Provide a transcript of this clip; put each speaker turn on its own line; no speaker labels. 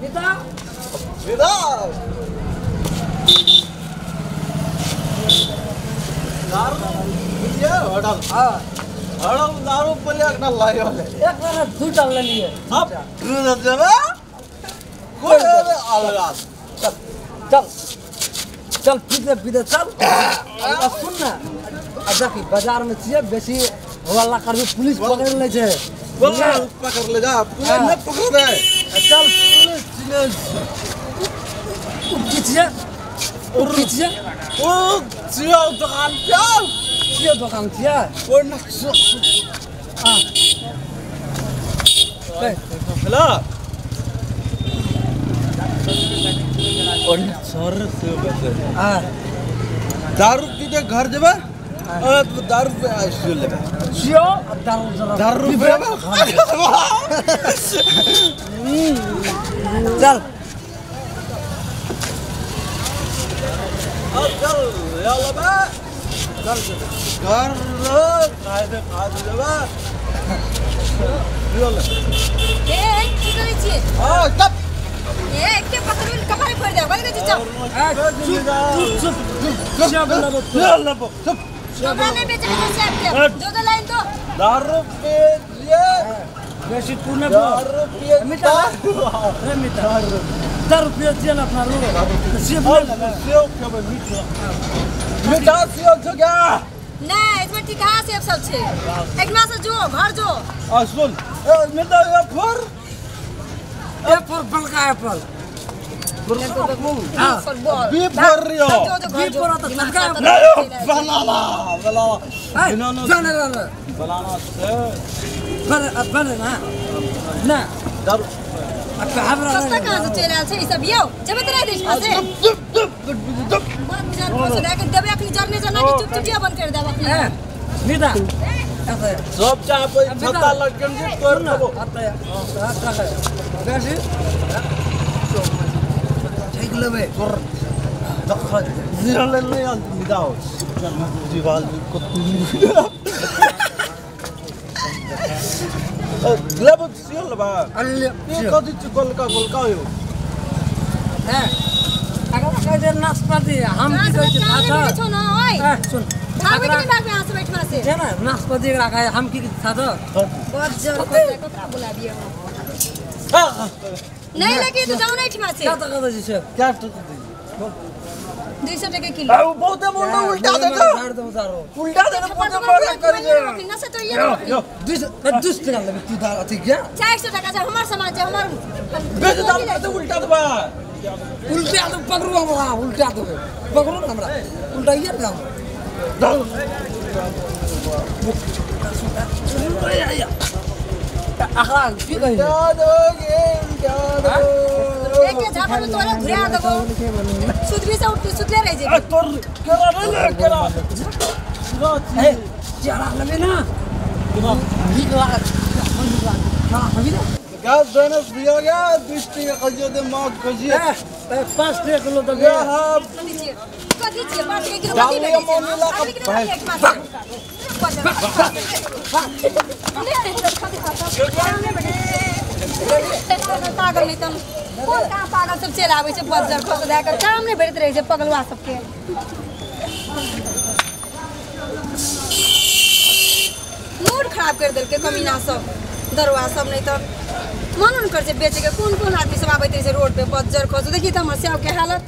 विदा
विदा दारू ये हड़ल
हां
हड़ल दारू पले ना लायो ले
एक बार दूटा ले लिए
अब जरा कोई अलग
चल चल चल पीते पीते चल अब सुन ना देखी बाजार में छिए बेसी हल्ला करबी पुलिस पकड़ ले छे
बोला पकड़ ले जा पुलिस न पकड़ दे
चल पुलिस पीछे
ओ जियो दुकान पे
ये दुकान छिए
और नक्शा
हां
हेलो और सर से बचे
हां
दारू पी के घर जबे दारू पे आइसो ले
जियो दारू जरा
दारू पे
चल
चल याला बा चल घर कायदे जबे याला
ए की करे छी
तब
ए के पकड़ कपारे फोड़ दे बोल के चुप
याला बो चुप
हमरा नहीं बेचे से आपके दो लाइन तो
दारू पे ये
बेसी तूने
दारू पे
मिटा रे मिटा 10 रुपया दिया ना अपना लो सेब
मिटा सेब छ क्या
नहीं इसमें ठीक है सेब सब छे एक में से जो घर जो
सुन मिटा ये फर
एप्पल बलका एप्पल
हां फुटबॉल
बी फर रियो
बी पर तो लगा
बनाना
बनाना
बनाना से
बनाना ना
दारू
सस्ता कहां से चले आल छे ई सब यो जब तेरा देश में से बात जान को से लेकिन देबे अखनी जरने जना की चुप चुपिया बंद कर देबे अखनी
निदा
सब चाह पे छत्ता लगन जे कर देबो
आता है बेसी ठीक लेबे
कर दखल जीरा ले ले मिटाओ जीवाल को ग्लब सियल बा
अल्ले
ये कदी चुकल का गोलका हो
है अगर कहे नाशपाती हम की कहै छै था
छो ना ओए
सुन
भाग के भाग में आसे बैठवा से
है ना नाशपाती रखा है हम की था तो
बहुत जर कतरा बुला दिए नहीं लगे तो जाओ नहीं ठमा से
क्या तो कहै छै
क्या
200 टका किलो
अब बहुत मोटा उल्टा दे उल्टा दे बहुत मारा कर जे
न से तो ये
200 टका लगे तू दार अथी क्या
400 टका से हमर सामान छै हमर
बेच दाम तो उल्टा दबा
उल्टा तो पकड़ो हमरा उल्टा तो पकड़ो हमरा उल्टा ये ना आखरा की कहि
एक झापड़ में तोरे घुरा देबो सुधवी से उठ सुधले रह जे
तोर केरा रे केरा
ए जरा लगे ना निकला ना हमी ना
गैस जोनस दिया गया 20 टका खजिए दे मां खजिए
5 किलो तो
ये हां
कथि छै 5 किलो
डालिए मोनीला का
पागल नहीं तम कौन कहाँ पागल सब चल आवे छै बजार खस दे के काम नहीं भेटत रहे छै पगलवा सबके मूड खराब कर देल के कमीना सब दरवा सब नहीं तो मन कर छै बेचे के कौन कौन आदमी सब आबैत रहे छै रोड पे बजार खस देखी त हमर सेव के हालत